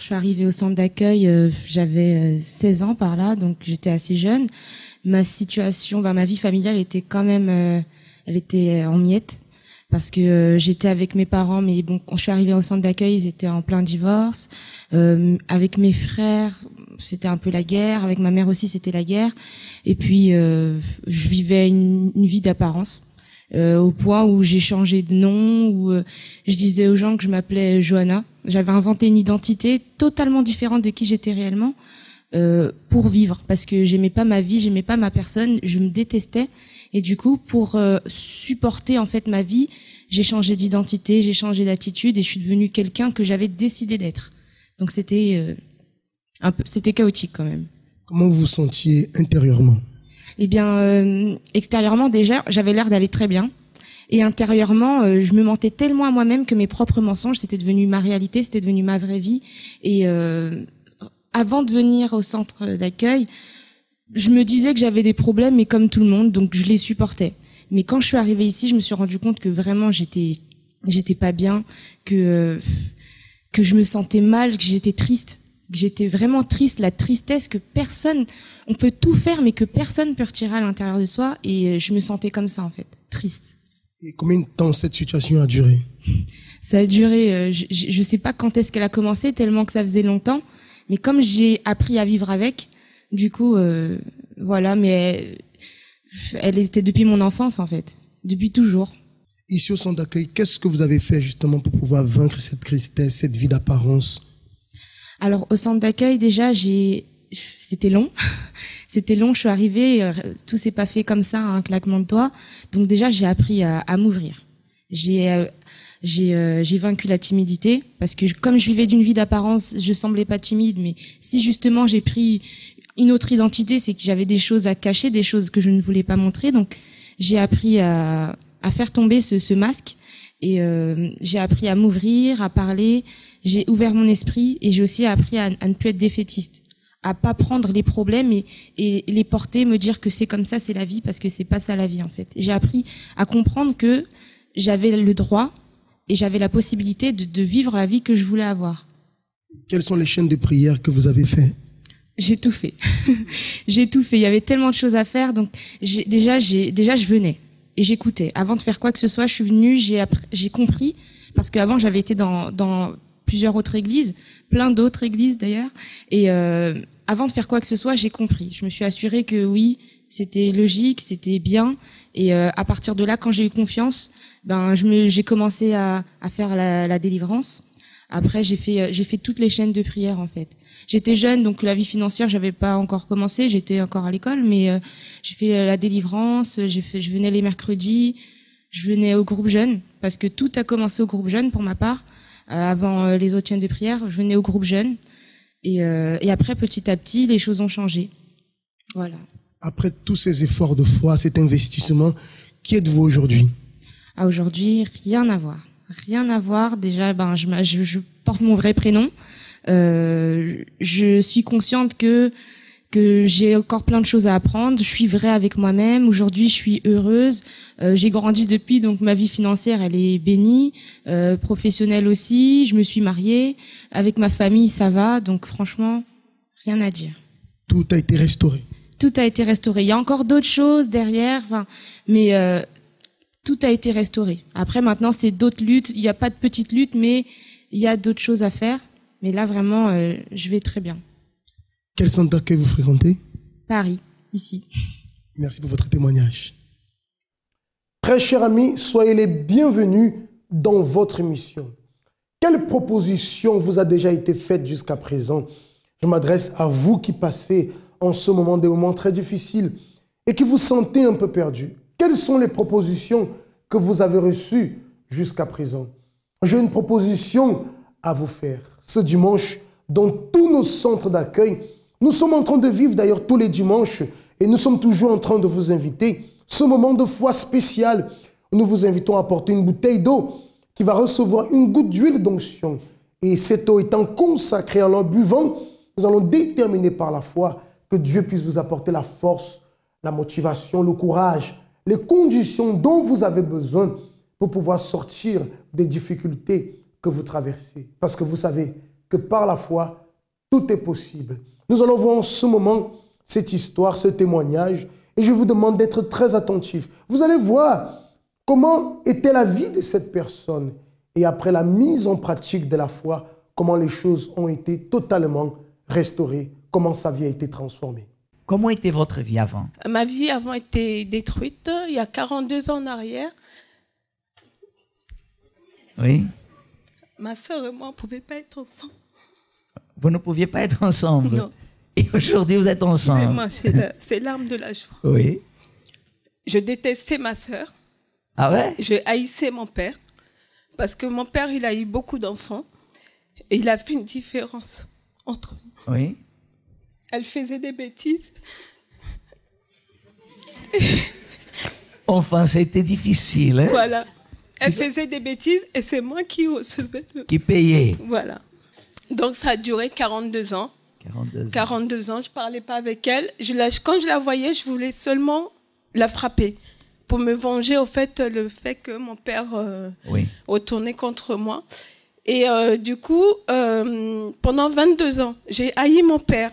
je suis arrivée au centre d'accueil, j'avais 16 ans par là, donc j'étais assez jeune. Ma situation, ma vie familiale était quand même, elle était en miettes, parce que j'étais avec mes parents, mais bon, quand je suis arrivée au centre d'accueil, ils étaient en plein divorce. Avec mes frères, c'était un peu la guerre. Avec ma mère aussi, c'était la guerre. Et puis, je vivais une vie d'apparence. Au point où j'ai changé de nom, où je disais aux gens que je m'appelais Johanna. J'avais inventé une identité totalement différente de qui j'étais réellement pour vivre, parce que j'aimais pas ma vie, j'aimais pas ma personne, je me détestais. Et du coup, pour supporter en fait ma vie, j'ai changé d'identité, j'ai changé d'attitude et je suis devenue quelqu'un que j'avais décidé d'être. Donc c'était c'était chaotique quand même. Comment vous vous sentiez intérieurement? Eh bien, extérieurement déjà, j'avais l'air d'aller très bien. Et intérieurement, je me mentais tellement à moi-même que mes propres mensonges, c'était devenu ma réalité, c'était devenu ma vraie vie. Et avant de venir au centre d'accueil, je me disais que j'avais des problèmes, mais comme tout le monde, donc je les supportais. Mais quand je suis arrivée ici, je me suis rendu compte que vraiment j'étais pas bien, que je me sentais mal, que j'étais triste. J'étais vraiment triste, la tristesse que personne, on peut tout faire, mais que personne peut retirer à l'intérieur de soi. Et je me sentais comme ça, en fait, triste. Et combien de temps cette situation a duré? Ça a duré, je sais pas quand est-ce qu'elle a commencé, tellement que ça faisait longtemps. Mais comme j'ai appris à vivre avec, du coup, voilà, mais elle était depuis mon enfance, en fait, depuis toujours. Ici au centre d'accueil, qu'est-ce que vous avez fait justement pour pouvoir vaincre cette tristesse, cette vie d'apparence? Alors, au centre d'accueil, déjà, c'était long. C'était long, je suis arrivée, tout s'est pas fait comme ça, un claquement de doigts. Donc déjà, j'ai appris à m'ouvrir. J'ai vaincu la timidité, parce que comme je vivais d'une vie d'apparence, je semblais pas timide, mais si justement j'ai pris une autre identité, c'est que j'avais des choses à cacher, des choses que je ne voulais pas montrer. Donc j'ai appris à faire tomber ce masque, et j'ai appris à m'ouvrir, à parler. J'ai ouvert mon esprit, et j'ai aussi appris à ne plus être défaitiste, à pas prendre les problèmes et les porter, me dire que c'est comme ça, c'est la vie, parce que c'est pas ça la vie en fait. J'ai appris à comprendre que j'avais le droit et j'avais la possibilité de vivre la vie que je voulais avoir. Quelles sont les chaînes de prière que vous avez fait? J'ai tout fait. J'ai tout fait. Il y avait tellement de choses à faire, donc déjà je venais et j'écoutais. Avant de faire quoi que ce soit, je suis venue, j'ai compris, parce qu'avant j'avais été dans plusieurs autres églises, plein d'autres églises d'ailleurs, et avant de faire quoi que ce soit, j'ai compris. Je me suis assurée que oui, c'était logique, c'était bien, et à partir de là, quand j'ai eu confiance, j'ai commencé à faire la délivrance. Après, j'ai fait toutes les chaînes de prière en fait. J'étais jeune, donc la vie financière, j'avais pas encore commencé, j'étais encore à l'école, mais j'ai fait la délivrance, je venais les mercredis, je venais au groupe jeune, parce que tout a commencé au groupe jeune pour ma part. Avant les autres chaînes de prière, je venais au groupe jeune, et après petit à petit, les choses ont changé. Voilà. Après tous ces efforts de foi, cet investissement, qui êtes-vous aujourd'hui? Aujourd'hui, rien à voir. Rien à voir. Déjà, je porte mon vrai prénom. Je suis consciente que j'ai encore plein de choses à apprendre. Je suis vraie avec moi-même. Aujourd'hui, je suis heureuse. J'ai grandi depuis, donc ma vie financière, elle est bénie. Professionnelle aussi. Je me suis mariée. Avec ma famille, ça va. Donc franchement, rien à dire. Tout a été restauré. Tout a été restauré. Il y a encore d'autres choses derrière, mais tout a été restauré. Après, maintenant, c'est d'autres luttes. Il n'y a pas de petites luttes, mais il y a d'autres choses à faire. Mais là, vraiment, je vais très bien. Quel centre d'accueil vous fréquentez? Paris, ici. Merci pour votre témoignage. Très chers amis, soyez les bienvenus dans votre émission. Quelle proposition vous a déjà été faite jusqu'à présent? Je m'adresse à vous qui passez en ce moment des moments très difficiles et qui vous sentez un peu perdu. Quelles sont les propositions que vous avez reçues jusqu'à présent? J'ai une proposition à vous faire. Ce dimanche, dans tous nos centres d'accueil, nous sommes en train de vivre d'ailleurs tous les dimanches et nous sommes toujours en train de vous inviter ce moment de foi spécial. Nous vous invitons à apporter une bouteille d'eau qui va recevoir une goutte d'huile d'onction. Et cette eau étant consacrée, en la buvant, nous allons déterminer par la foi que Dieu puisse vous apporter la force, la motivation, le courage, les conditions dont vous avez besoin pour pouvoir sortir des difficultés que vous traversez. Parce que vous savez que par la foi, tout est possible. Nous allons voir en ce moment cette histoire, ce témoignage, et je vous demande d'être très attentifs. Vous allez voir comment était la vie de cette personne, et après la mise en pratique de la foi, comment les choses ont été totalement restaurées, comment sa vie a été transformée. Comment était votre vie avant? Ma vie avant était détruite il y a 42 ans en arrière. Oui. Ma sœur et moi, on ne pouvait pas être ensemble. Vous ne pouviez pas être ensemble? Non. Et aujourd'hui, vous êtes ensemble? C'est l'arme de la joie. Oui. Je détestais ma sœur. Ah ouais? Je haïssais mon père. Parce que mon père, il a eu beaucoup d'enfants. Et il a fait une différence entre nous. Oui. Elle faisait des bêtises. Enfin, c'était difficile. Hein? Voilà. Elle faisait des bêtises et c'est moi qui recevais. Qui payait. Voilà. Donc ça a duré 42 ans. 42 ans, je ne parlais pas avec elle. Quand je la voyais, je voulais seulement la frapper pour me venger au fait, le fait que mon père retournait contre moi. Et du coup, pendant 22 ans, j'ai haï mon père.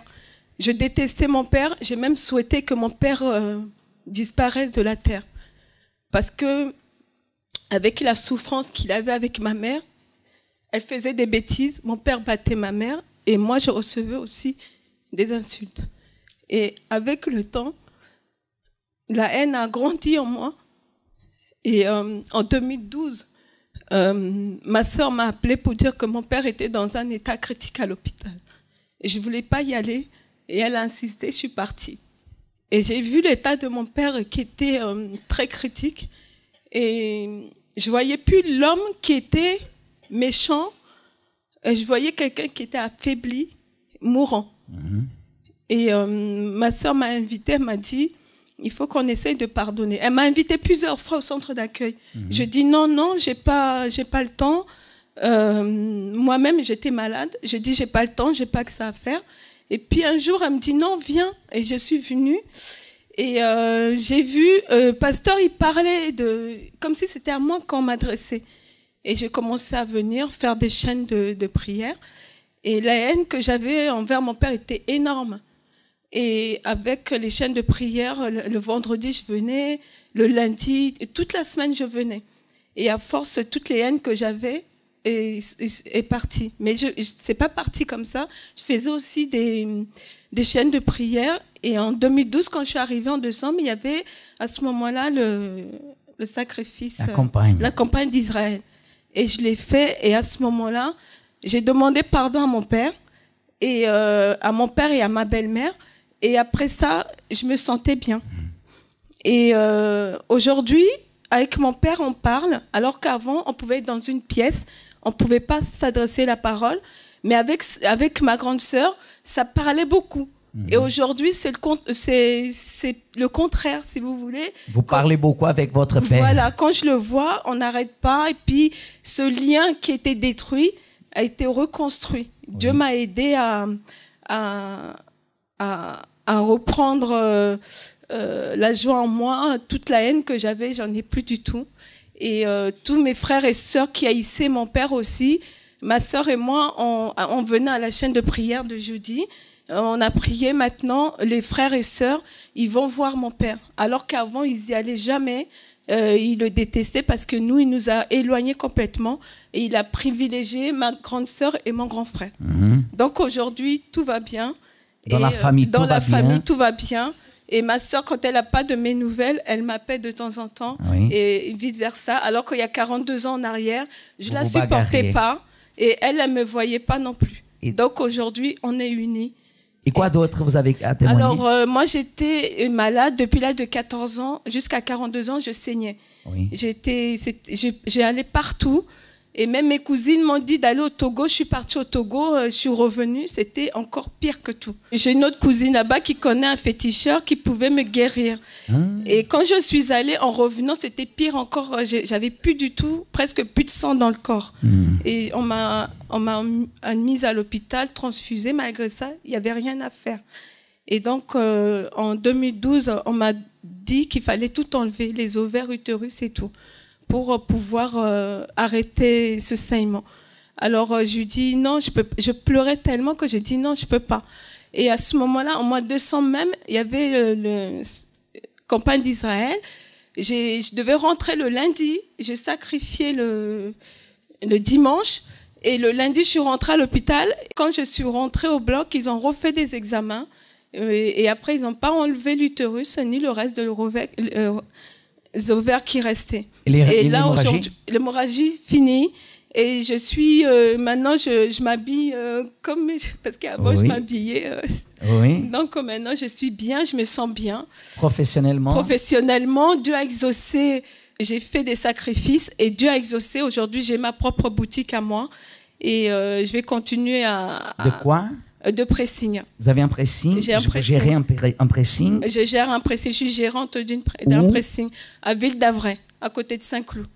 Je détestais mon père. J'ai même souhaité que mon père disparaisse de la terre. Parce que, avec la souffrance qu'il avait avec ma mère, elle faisait des bêtises. Mon père battait ma mère. Et moi, je recevais aussi des insultes. Et avec le temps, la haine a grandi en moi. Et en 2012, ma sœur m'a appelée pour dire que mon père était dans un état critique à l'hôpital. Et je ne voulais pas y aller. Et elle a insisté, je suis partie. Et j'ai vu l'état de mon père qui était très critique. Et je ne voyais plus l'homme qui était méchant. Et je voyais quelqu'un qui était affaibli, mourant. Et ma sœur m'a invitée, elle m'a dit, il faut qu'on essaye de pardonner. Elle m'a invitée plusieurs fois au centre d'accueil. Je dis non, j'ai pas le temps. Moi-même, j'étais malade. J'ai dit, j'ai pas le temps, j'ai pas que ça à faire. Et puis un jour, elle me dit non, viens. Et je suis venue. Et j'ai vu, pasteur, il parlait comme si c'était à moi qu'on m'adressait. Et j'ai commencé à venir faire des chaînes de prière. Et la haine que j'avais envers mon père était énorme. Et avec les chaînes de prière, le vendredi, je venais, le lundi, toute la semaine, je venais. Et à force, toutes les haines que j'avais est partie. Mais c'est pas parti comme ça. Je faisais aussi des chaînes de prière. Et en 2012, quand je suis arrivée en décembre, il y avait à ce moment-là le sacrifice, la campagne d'Israël. Et je l'ai fait. Et à ce moment-là, j'ai demandé pardon à mon père et à ma belle-mère. Et après ça, je me sentais bien. Et aujourd'hui, avec mon père, on parle, alors qu'avant, on pouvait être dans une pièce, on ne pouvait pas s'adresser la parole. Mais avec ma grande sœur, ça parlait beaucoup. Et aujourd'hui, c'est le contraire, si vous voulez. Vous parlez beaucoup avec votre père. Voilà, quand je le vois, on n'arrête pas. Et puis, ce lien qui était détruit a été reconstruit. Oui. Dieu m'a aidé à reprendre la joie en moi. Toute la haine que j'avais, j'en ai plus du tout. Et tous mes frères et sœurs qui haïssaient mon père aussi, ma sœur et moi, on venait à la chaîne de prière de jeudi. On a prié. Maintenant, les frères et sœurs, ils vont voir mon père. Alors qu'avant, ils n'y allaient jamais. Ils le détestaient parce que nous, il nous a éloignés complètement. Et il a privilégié ma grande sœur et mon grand frère. Donc aujourd'hui, tout va bien. Dans la famille, tout va bien. Et ma sœur, quand elle n'a pas de mes nouvelles, elle m'appelle de temps en temps. Oui. Et vice-versa. Alors qu'il y a 42 ans en arrière, je ne la supportais pas. Et elle ne me voyait pas non plus. Et donc aujourd'hui, on est unis. Et quoi d'autre vous avez à témoigner? Alors, moi, j'étais malade depuis l'âge de 14 ans. Jusqu'à 42 ans, je saignais. Oui. J'ai allé partout. Et même mes cousines m'ont dit d'aller au Togo. Je suis partie au Togo, je suis revenue. C'était encore pire que tout. J'ai une autre cousine là-bas qui connaît un féticheur qui pouvait me guérir. Et quand je suis allée, en revenant, c'était pire encore. J'avais plus du tout, presque plus de sang dans le corps. Et on m'a mise à l'hôpital, transfusée. Malgré ça, il n'y avait rien à faire. Et donc, en 2012, on m'a dit qu'il fallait tout enlever, les ovaires, utérus et tout, pour pouvoir arrêter ce saignement. Alors, je lui dis non, je pleurais tellement que je dis non, je peux pas. Et à ce moment-là, en mois de décembre même, il y avait le campagne d'Israël. Je devais rentrer le lundi. J'ai sacrifié le dimanche. Et le lundi, je suis rentrée à l'hôpital. Quand je suis rentrée au bloc, ils ont refait des examens. Et après, ils n'ont pas enlevé l'utérus ni le reste de les ovaires qui restaient. Et là, aujourd'hui, l'hémorragie finie. Et je suis maintenant, je m'habille comme parce qu'avant je m'habillais. Donc maintenant, je suis bien, je me sens bien. Professionnellement, Dieu a exaucé. J'ai fait des sacrifices et Dieu a exaucé. Aujourd'hui, j'ai ma propre boutique à moi et je vais continuer à. De quoi? De pressing. Vous avez un pressing? Vous gérez un pressing? Je gère un pressing. Je suis gérante d'un pressing à Ville d'Avray, à côté de Saint-Cloud.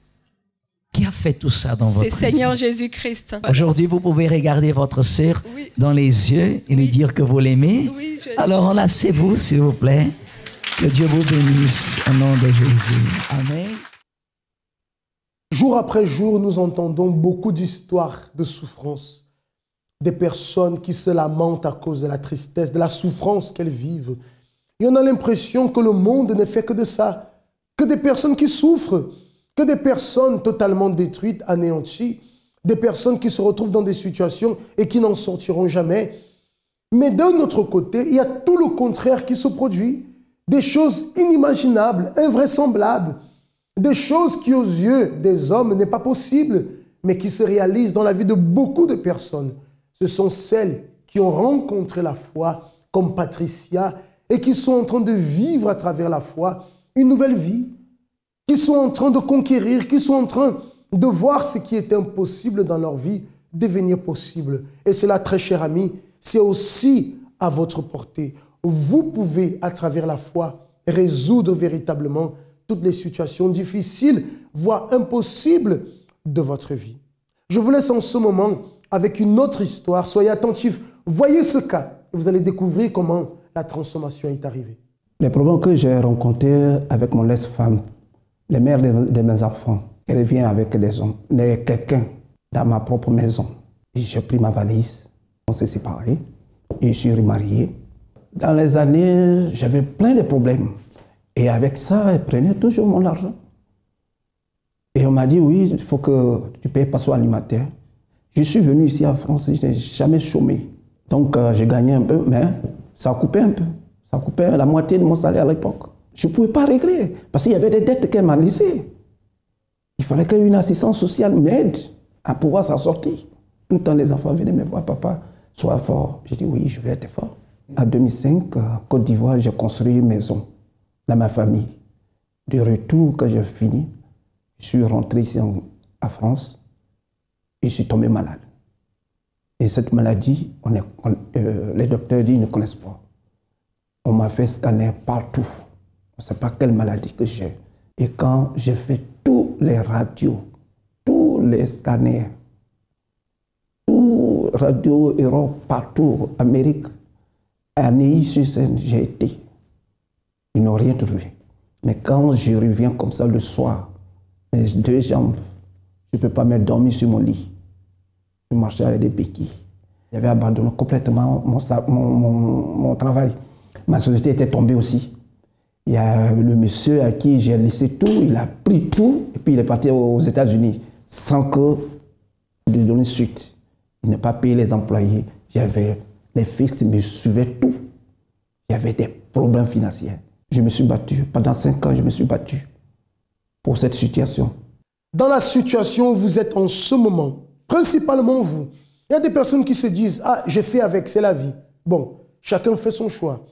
Qui a fait tout ça dans votre vie? C'est Seigneur Jésus-Christ. Aujourd'hui, vous pouvez regarder votre sœur dans les yeux et lui dire que vous l'aimez. Alors enlacez-vous, s'il vous plaît. Que Dieu vous bénisse au nom de Jésus. Amen. Jour après jour, nous entendons beaucoup d'histoires de souffrance. Des personnes qui se lamentent à cause de la tristesse, de la souffrance qu'elles vivent. Et on a l'impression que le monde ne fait que de ça. Que des personnes qui souffrent, que des personnes totalement détruites, anéanties, des personnes qui se retrouvent dans des situations et qui n'en sortiront jamais. Mais d'un autre côté, il y a tout le contraire qui se produit. Des choses inimaginables, invraisemblables, des choses qui aux yeux des hommes n'est pas possible, mais qui se réalisent dans la vie de beaucoup de personnes. Ce sont celles qui ont rencontré la foi, comme Patricia, et qui sont en train de vivre à travers la foi une nouvelle vie, qui sont en train de conquérir, qui sont en train de voir ce qui est impossible dans leur vie devenir possible. Et cela, très cher ami, c'est aussi à votre portée. Vous pouvez, à travers la foi, résoudre véritablement toutes les situations difficiles, voire impossibles de votre vie. Je vous laisse en ce moment avec une autre histoire. Soyez attentifs. Voyez ce cas. Et vous allez découvrir comment la transformation est arrivée. Les problèmes que j'ai rencontrés avec mon ex-femme, les mères de mes enfants, elle vient avec des hommes, quelqu'un dans ma propre maison. J'ai pris ma valise, on s'est séparés et je suis remarié. Dans les années, j'avais plein de problèmes. Et avec ça, elle prenait toujours mon argent. Et on m'a dit, oui, il faut que tu payes passeport alimentaire. Je suis venu ici en France, je n'ai jamais chômé. Donc, j'ai gagné un peu, mais ça coupait un peu. Ça coupait la moitié de mon salaire à l'époque. Je ne pouvais pas régler, parce qu'il y avait des dettes qu'elle m'a laissées. Il fallait qu'une assistance sociale m'aide à pouvoir s'en sortir. Tout le temps, les enfants venaient me voir, papa, sois fort. J'ai dit, oui, je vais être fort. En 2005, en Côte d'Ivoire, j'ai construit une maison dans ma famille. De retour, quand j'ai fini, je suis rentré ici en France et je suis tombé malade. Et cette maladie, les docteurs disent qu'ils ne connaissent pas. On m'a fait scanner partout. On ne sait pas quelle maladie que j'ai. Et quand j'ai fait tous les radios, tous les scanners, tous Radio Europe, partout, Amérique, à Neuilly-sur-Seine, j'ai été. Ils n'ont rien trouvé. Mais quand je reviens comme ça le soir, mes deux jambes, je ne peux pas me dormir sur mon lit. Je marchais avec des béquilles. J'avais abandonné complètement mon travail. Ma société était tombée aussi. Il y a le monsieur à qui j'ai laissé tout, il a pris tout, et puis il est parti aux États-Unis sans que de donner suite. Il n'a pas payé les employés. J'avais les fixes qui me suivaient tout. Il y avait des problèmes financiers. Je me suis battu. Pendant 5 ans, je me suis battu pour cette situation. Dans la situation où vous êtes en ce moment, principalement vous, il y a des personnes qui se disent « Ah, j'ai fait avec, c'est la vie. » Bon, chacun fait son choix.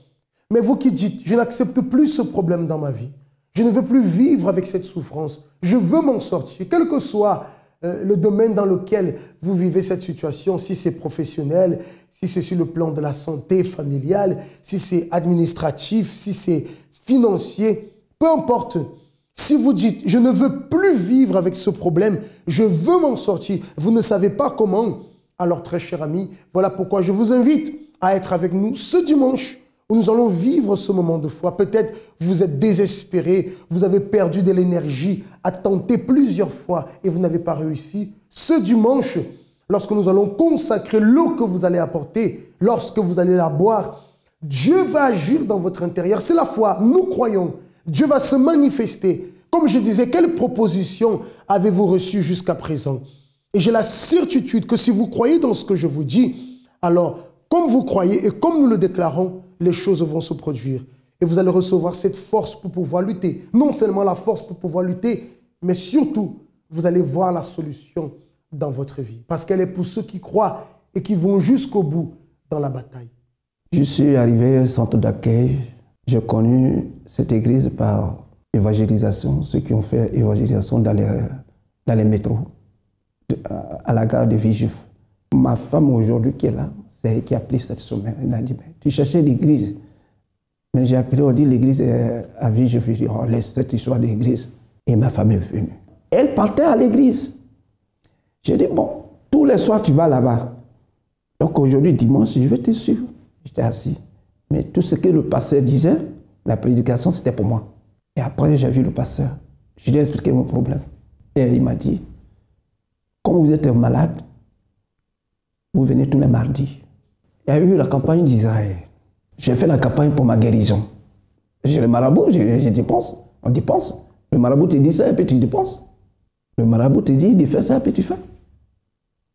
Mais vous qui dites « Je n'accepte plus ce problème dans ma vie. Je ne veux plus vivre avec cette souffrance. Je veux m'en sortir. » Quel que soit le domaine dans lequel vous vivez cette situation, si c'est professionnel, si c'est sur le plan de la santé familiale, si c'est administratif, si c'est financier, peu importe. Si vous dites « Je ne veux plus vivre avec ce problème, je veux m'en sortir », vous ne savez pas comment, alors très cher ami, voilà pourquoi je vous invite à être avec nous ce dimanche où nous allons vivre ce moment de foi. Peut-être vous êtes désespéré, vous avez perdu de l'énergie à tenter plusieurs fois et vous n'avez pas réussi. Ce dimanche, lorsque nous allons consacrer l'eau que vous allez apporter, lorsque vous allez la boire, Dieu va agir dans votre intérieur. C'est la foi. Nous croyons. Dieu va se manifester. Comme je disais, quelle proposition avez-vous reçue jusqu'à présent? Et j'ai la certitude que si vous croyez dans ce que je vous dis, alors, comme vous croyez et comme nous le déclarons, les choses vont se produire. Et vous allez recevoir cette force pour pouvoir lutter. Non seulement la force pour pouvoir lutter, mais surtout, vous allez voir la solution dans votre vie. Parce qu'elle est pour ceux qui croient et qui vont jusqu'au bout dans la bataille. Je suis arrivé au centre d'accueil. J'ai connu cette église par évangélisation, ceux qui ont fait évangélisation dans les métros, à la gare de Villejuif. Ma femme aujourd'hui qui est là, c'est elle qui a pris cette semaine. Elle a dit, tu cherchais l'église. Mais j'ai appelé, on dit l'église à Villejuif. Je dis, oh, laisse cette histoire d'église. Et ma femme est venue. Elle partait à l'église. J'ai dit, bon, tous les soirs tu vas là-bas. Donc aujourd'hui, dimanche, je vais te suivre. J'étais assis. Mais tout ce que le pasteur disait, la prédication, c'était pour moi. Et après, j'ai vu le pasteur. Je lui ai expliqué mon problème. Et il m'a dit, comme vous êtes malade, vous venez tous les mardis. Il y a eu la campagne d'Israël. J'ai fait la campagne pour ma guérison. J'ai le marabout, je dépense. On dépense. Le marabout te dit ça et puis tu dépenses. Le marabout te dit de faire ça et puis tu fais.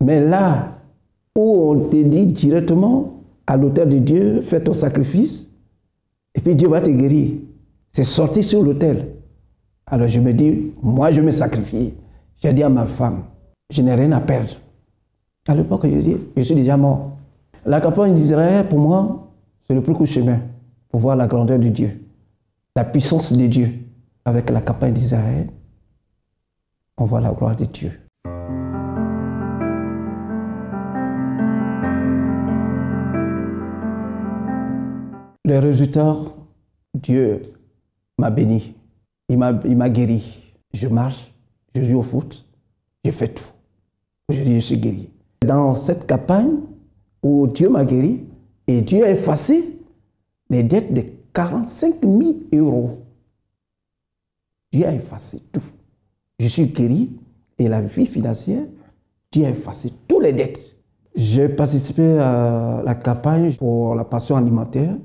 Mais là où on te dit directement à l'autel de Dieu, fais ton sacrifice et puis Dieu va te guérir. C'est sorti sur l'autel. Alors je me dis, moi je vais me sacrifier. J'ai dit à ma femme, je n'ai rien à perdre. À l'époque, je dis, je suis déjà mort. La campagne d'Israël, pour moi, c'est le plus court chemin pour voir la grandeur de Dieu, la puissance de Dieu. Avec la campagne d'Israël, on voit la gloire de Dieu. Le résultat, Dieu m'a béni. Il m'a guéri. Je marche, je joue au foot, je fais tout. Aujourd'hui, je suis guéri. Dans cette campagne où Dieu m'a guéri, et Dieu a effacé les dettes de 45 000 euros. Dieu a effacé tout. Je suis guéri et la vie financière, Dieu a effacé toutes les dettes. J'ai participé à la campagne pour la pension alimentaire.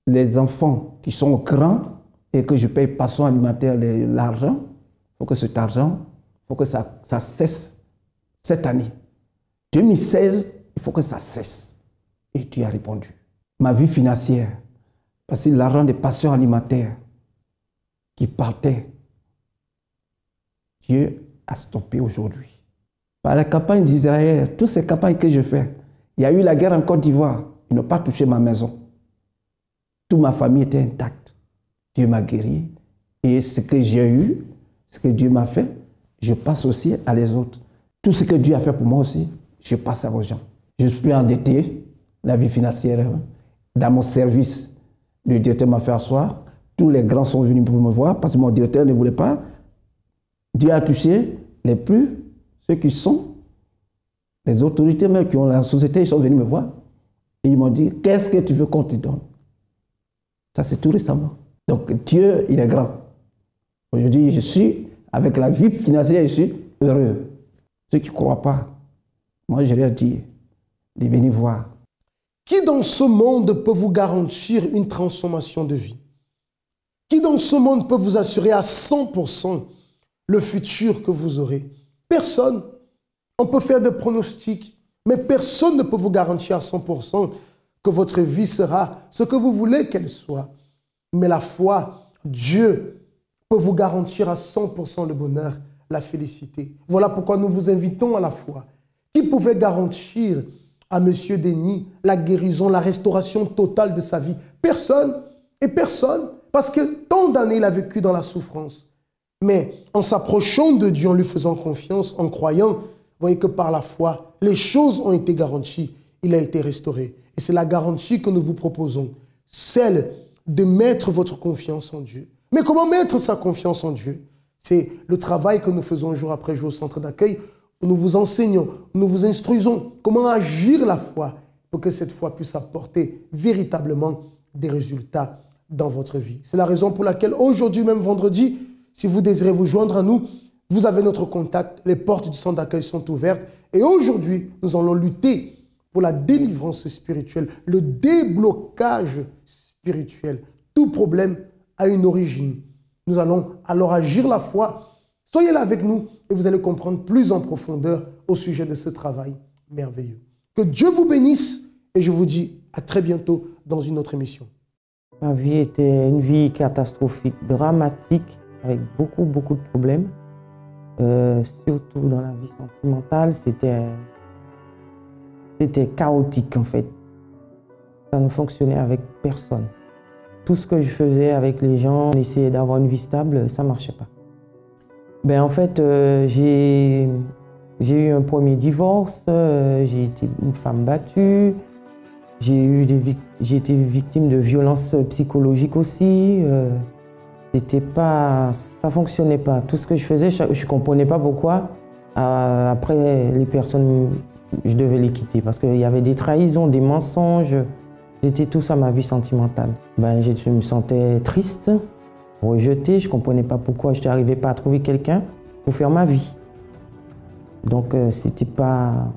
Les enfants qui sont grands et que je paye pension alimentaire, l'argent, il faut que cet argent, il faut que ça cesse cette année. 2016, il faut que ça cesse. Et Dieu a répondu. Ma vie financière, parce que l'argent des pensions alimentaires qui partait, Dieu a stoppé aujourd'hui. Par la campagne d'Israël, toutes ces campagnes que je fais, il y a eu la guerre en Côte d'Ivoire. Ils n'ont pas touché ma maison. Toute ma famille était intacte. Dieu m'a guéri. Et ce que j'ai eu, ce que Dieu m'a fait, je passe aussi à les autres. Tout ce que Dieu a fait pour moi aussi, je passe aux gens. Je suis plus endetté, la vie financière. Dans mon service, le directeur m'a fait asseoir. Tous les grands sont venus pour me voir parce que mon directeur ne voulait pas. Dieu a touché les plus, ceux qui sont, les autorités même qui ont la société, ils sont venus me voir. Et ils m'ont dit, qu'est-ce que tu veux qu'on te donne? Ça, c'est tout récemment. Donc Dieu, il est grand. Aujourd'hui, je suis, avec la vie financière, je suis heureux. Ceux qui ne croient pas, moi, je leur dis de venir voir. Qui dans ce monde peut vous garantir une transformation de vie? Qui dans ce monde peut vous assurer à 100% le futur que vous aurez? Personne. On peut faire des pronostics, mais personne ne peut vous garantir à 100% que votre vie sera ce que vous voulez qu'elle soit. Mais la foi, Dieu peut vous garantir à 100% le bonheur, la félicité. Voilà pourquoi nous vous invitons à la foi. Qui pouvait garantir à M. Denis la guérison, la restauration totale de sa vie? Personne. Et personne. Parce que tant d'années il a vécu dans la souffrance. Mais en s'approchant de Dieu, en lui faisant confiance, en croyant, vous voyez que par la foi, les choses ont été garanties. Il a été restauré. Et c'est la garantie que nous vous proposons. Celle de mettre votre confiance en Dieu. Mais comment mettre sa confiance en Dieu? C'est le travail que nous faisons jour après jour au centre d'accueil. Nous vous enseignons, nous vous instruisons comment agir la foi pour que cette foi puisse apporter véritablement des résultats dans votre vie. C'est la raison pour laquelle aujourd'hui, même vendredi, si vous désirez vous joindre à nous, vous avez notre contact. Les portes du centre d'accueil sont ouvertes Et aujourd'hui, nous allons lutter pour la délivrance spirituelle, le déblocage spirituel. Tout problème a une origine. Nous allons alors agir la foi. Soyez là avec nous et vous allez comprendre plus en profondeur au sujet de ce travail merveilleux. Que Dieu vous bénisse et je vous dis à très bientôt dans une autre émission. Ma vie était une vie catastrophique, dramatique, avec beaucoup de problèmes. Surtout dans la vie sentimentale, c'était chaotique en fait. Ça ne fonctionnait avec personne. Tout ce que je faisais avec les gens, on essayait d'avoir une vie stable, ça ne marchait pas. En fait, j'ai eu un premier divorce, j'ai été une femme battue, j'ai été victime de violences psychologiques aussi. Ça ne fonctionnait pas. Tout ce que je faisais, je ne comprenais pas pourquoi. Après, les personnes, je devais les quitter parce qu'il y avait des trahisons, des mensonges. C'était tout ça ma vie sentimentale. Je me sentais triste, rejetée. Je ne comprenais pas pourquoi je n'arrivais pas à trouver quelqu'un pour faire ma vie. Donc, c'était pas...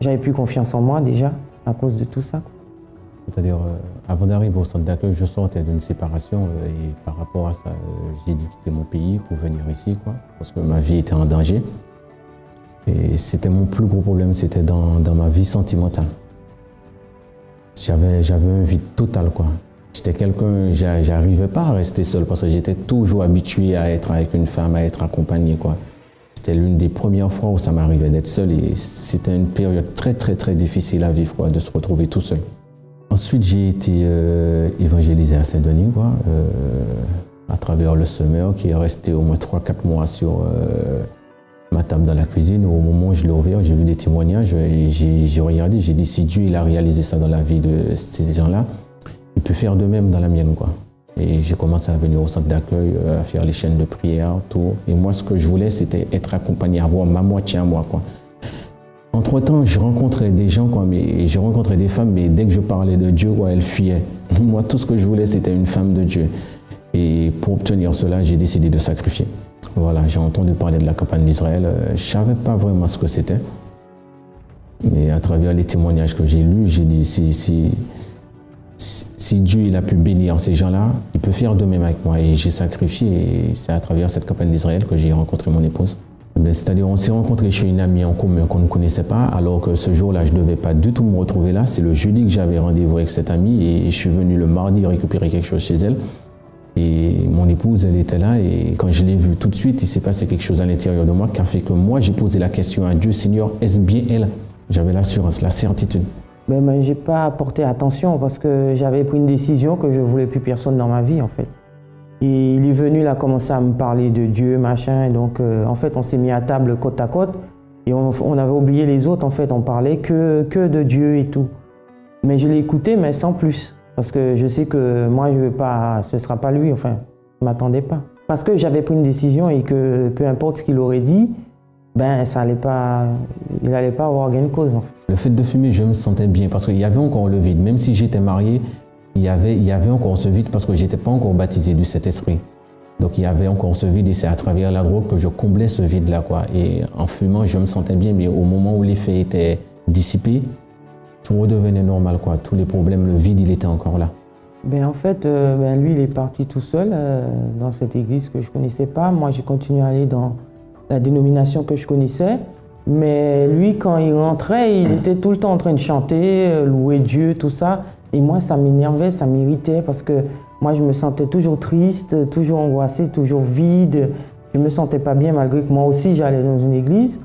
j'avais plus confiance en moi déjà à cause de tout ça. C'est-à-dire, avant d'arriver au centre d'accueil, je sortais d'une séparation et par rapport à ça, j'ai dû quitter mon pays pour venir ici, parce que ma vie était en danger. Et c'était mon plus gros problème, c'était dans ma vie sentimentale. J'avais un vide total, J'étais quelqu'un, j'arrivais pas à rester seul parce que j'étais toujours habitué à être avec une femme, à être accompagné, C'était l'une des premières fois où ça m'arrivait d'être seul et c'était une période très difficile à vivre, de se retrouver tout seul. Ensuite, j'ai été évangélisé à Saint-Denis, à travers le semeur qui est resté au moins 3-4 mois sur ma table dans la cuisine. Au moment où je l'ai ouvert, j'ai vu des témoignages et j'ai regardé, j'ai dit si Dieu il a réalisé ça dans la vie de ces gens-là, il peut faire de même dans la mienne, Et j'ai commencé à venir au centre d'accueil, à faire les chaînes de prière, tout. Et moi, ce que je voulais, c'était être accompagné, avoir ma moitié à moi, Entre-temps, je rencontrais des gens, mais je rencontrais des femmes, mais dès que je parlais de Dieu, elles fuyaient. Moi, tout ce que je voulais, c'était une femme de Dieu. Et pour obtenir cela, j'ai décidé de sacrifier. Voilà, j'ai entendu parler de la campagne d'Israël. Je ne savais pas vraiment ce que c'était. Mais à travers les témoignages que j'ai lus, j'ai dit, si Dieu il a pu bénir ces gens-là, il peut faire de même avec moi. Et j'ai sacrifié. Et c'est à travers cette campagne d'Israël que j'ai rencontré mon épouse. C'est-à-dire, on s'est rencontrés chez une amie en commun qu'on ne connaissait pas, alors que ce jour-là, je ne devais pas du tout me retrouver là. C'est le jeudi que j'avais rendez-vous avec cette amie et je suis venu le mardi récupérer quelque chose chez elle. Et mon épouse, elle était là et quand je l'ai vue tout de suite, il s'est passé quelque chose à l'intérieur de moi qui a fait que moi, j'ai posé la question à Dieu, Seigneur, est-ce bien elle? J'avais l'assurance, la certitude. Je n'ai pas porté attention parce que j'avais pris une décision que je ne voulais plus personne dans ma vie, en fait. Et il est venu, il a commencé à me parler de Dieu, machin. Et donc, en fait, on s'est mis à table côte à côte. Et on avait oublié les autres, en fait. On parlait que de Dieu et tout. Mais je l'ai écouté, mais sans plus. Parce que je sais que moi, ce ne sera pas lui. Enfin, je ne m'attendais pas. Parce que j'avais pris une décision et que peu importe ce qu'il aurait dit, ça allait pas, il n'allait pas avoir gain de cause, en fait. Le fait de fumer, je me sentais bien parce qu'il y avait encore le vide. Même si j'étais marié, il y avait encore ce vide parce que je n'étais pas encore baptisé du Saint-Esprit. Donc il y avait encore ce vide et c'est à travers la drogue que je comblais ce vide-là, Et en fumant, je me sentais bien, mais au moment où l'effet était dissipé, tout redevenait normal, Tous les problèmes, le vide, il était encore là. En fait, lui, il est parti tout seul dans cette église que je ne connaissais pas. Moi, j'ai continué à aller dans la dénomination que je connaissais. Mais lui, quand il rentrait, il était tout le temps en train de chanter, louer Dieu, tout ça. Et moi, ça m'énervait, ça m'irritait parce que moi, je me sentais toujours triste, toujours angoissée, toujours vide. Je ne me sentais pas bien malgré que moi aussi, j'allais dans une église.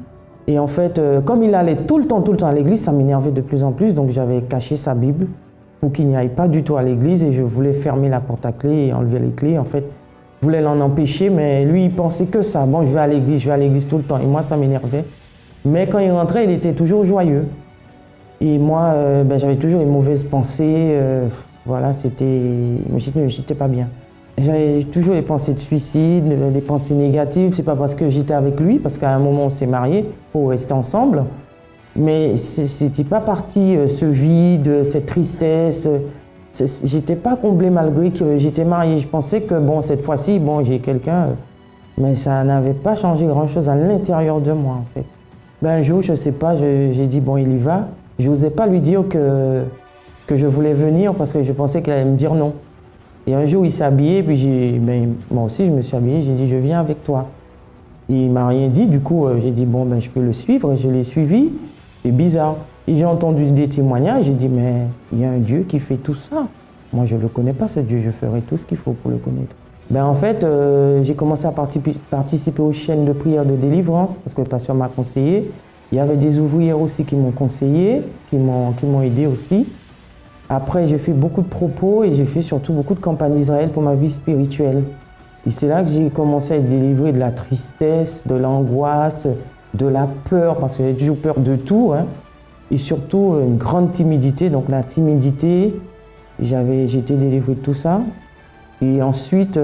Et en fait, comme il allait tout le temps à l'église, ça m'énervait de plus en plus. Donc, j'avais caché sa Bible pour qu'il n'y aille pas du tout à l'église. Et je voulais fermer la porte à clé et enlever les clés. En fait, je voulais l'en empêcher, mais lui, il pensait que ça. Bon, je vais à l'église tout le temps. Et moi, ça m'énervait. Mais quand il rentrait, il était toujours joyeux. Et moi, j'avais toujours les mauvaises pensées. Voilà, j'étais pas bien. J'avais toujours les pensées de suicide, des pensées négatives. C'est pas parce que j'étais avec lui, parce qu'à un moment, on s'est mariés pour rester ensemble. Mais c'était pas parti, ce vide, cette tristesse. J'étais pas comblée malgré que j'étais mariée. Je pensais que, cette fois-ci, j'ai quelqu'un. Mais ça n'avait pas changé grand-chose à l'intérieur de moi, en fait. Ben, un jour, je ne sais pas, j'ai dit, bon, il y va. Je n'osais pas lui dire que je voulais venir parce que je pensais qu'elle allait me dire non. Et un jour, il s'est habillé, puis moi aussi, je me suis habillée, j'ai dit, je viens avec toi. Il ne m'a rien dit, du coup, j'ai dit, bon, ben, je peux le suivre, et je l'ai suivi. C'est bizarre. Et j'ai entendu des témoignages, j'ai dit, mais il y a un Dieu qui fait tout ça. Moi, je ne le connais pas, ce Dieu, je ferai tout ce qu'il faut pour le connaître. Ben, en fait, j'ai commencé à participer aux chaînes de prière de délivrance, parce que le pasteur m'a conseillé. Il y avait des ouvrières aussi qui m'ont conseillé, qui m'ont aidé aussi. Après, j'ai fait beaucoup de propos et j'ai fait surtout beaucoup de campagnes d'Israël pour ma vie spirituelle. Et c'est là que j'ai commencé à être délivré de la tristesse, de l'angoisse, de la peur, parce que j'ai toujours peur de tout, hein. Et surtout une grande timidité, donc la timidité, j'ai été délivré de tout ça. Et ensuite,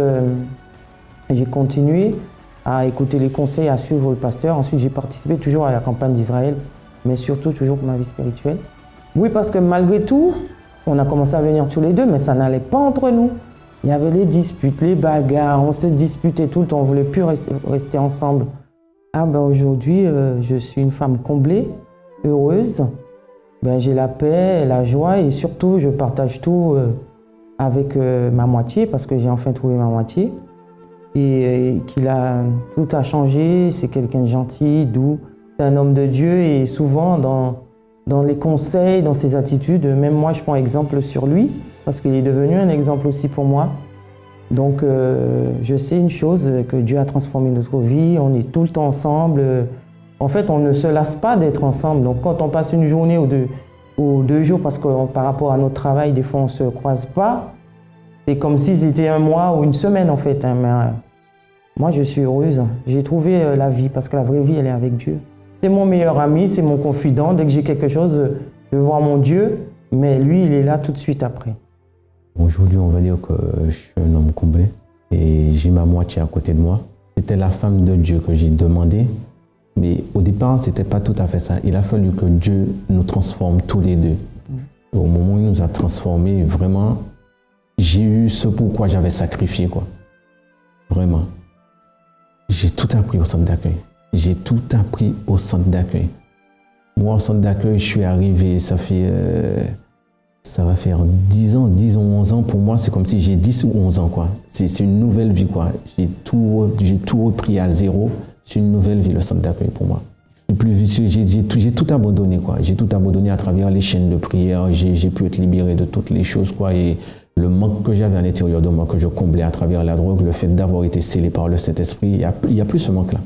j'ai continué à écouter les conseils, à suivre le pasteur. Ensuite, j'ai participé toujours à la campagne d'Israël, mais surtout toujours pour ma vie spirituelle. Oui, parce que malgré tout, on a commencé à venir tous les deux, mais ça n'allait pas entre nous. Il y avait les disputes, les bagarres, on se disputait tout le temps, on ne voulait plus rester ensemble. Ah ben aujourd'hui, je suis une femme comblée, heureuse. Ben, j'ai la paix, la joie et surtout, je partage tout avec ma moitié parce que j'ai enfin trouvé ma moitié. Et tout a changé, c'est quelqu'un de gentil, doux. C'est un homme de Dieu et souvent dans les conseils, dans ses attitudes, même moi je prends exemple sur lui parce qu'il est devenu un exemple aussi pour moi. Donc je sais une chose, que Dieu a transformé notre vie, on est tout le temps ensemble. En fait, on ne se lasse pas d'être ensemble. Donc quand on passe une journée ou deux jours, parce que par rapport à notre travail, des fois on ne se croise pas, c'est comme si c'était un mois ou une semaine en fait. Hein. Mais, moi je suis heureuse, j'ai trouvé la vie parce que la vraie vie elle est avec Dieu. C'est mon meilleur ami, c'est mon confident. Dès que j'ai quelque chose, je vais voir mon Dieu, mais lui, il est là tout de suite après. Aujourd'hui, on va dire que je suis un homme comblé et j'ai ma moitié à côté de moi. C'était la femme de Dieu que j'ai demandé, mais au départ, ce n'était pas tout à fait ça. Il a fallu que Dieu nous transforme tous les deux. Au moment où il nous a transformés, vraiment, j'ai eu ce pourquoi j'avais sacrifié, quoi. Vraiment. J'ai tout appris au centre d'accueil. J'ai tout appris au centre d'accueil. Moi, au centre d'accueil, je suis arrivé, ça va faire 10 ans, 10 ou 11 ans. Pour moi, c'est comme si j'ai 10 ou 11 ans, quoi. C'est une nouvelle vie, quoi. J'ai tout repris à zéro. C'est une nouvelle vie, le centre d'accueil, pour moi. J'ai tout abandonné, quoi. J'ai tout abandonné à travers les chaînes de prière. J'ai pu être libéré de toutes les choses, quoi. Et le manque que j'avais à l'intérieur de moi, que je comblais à travers la drogue, le fait d'avoir été scellé par le Saint-Esprit, il n'y a plus ce manque-là.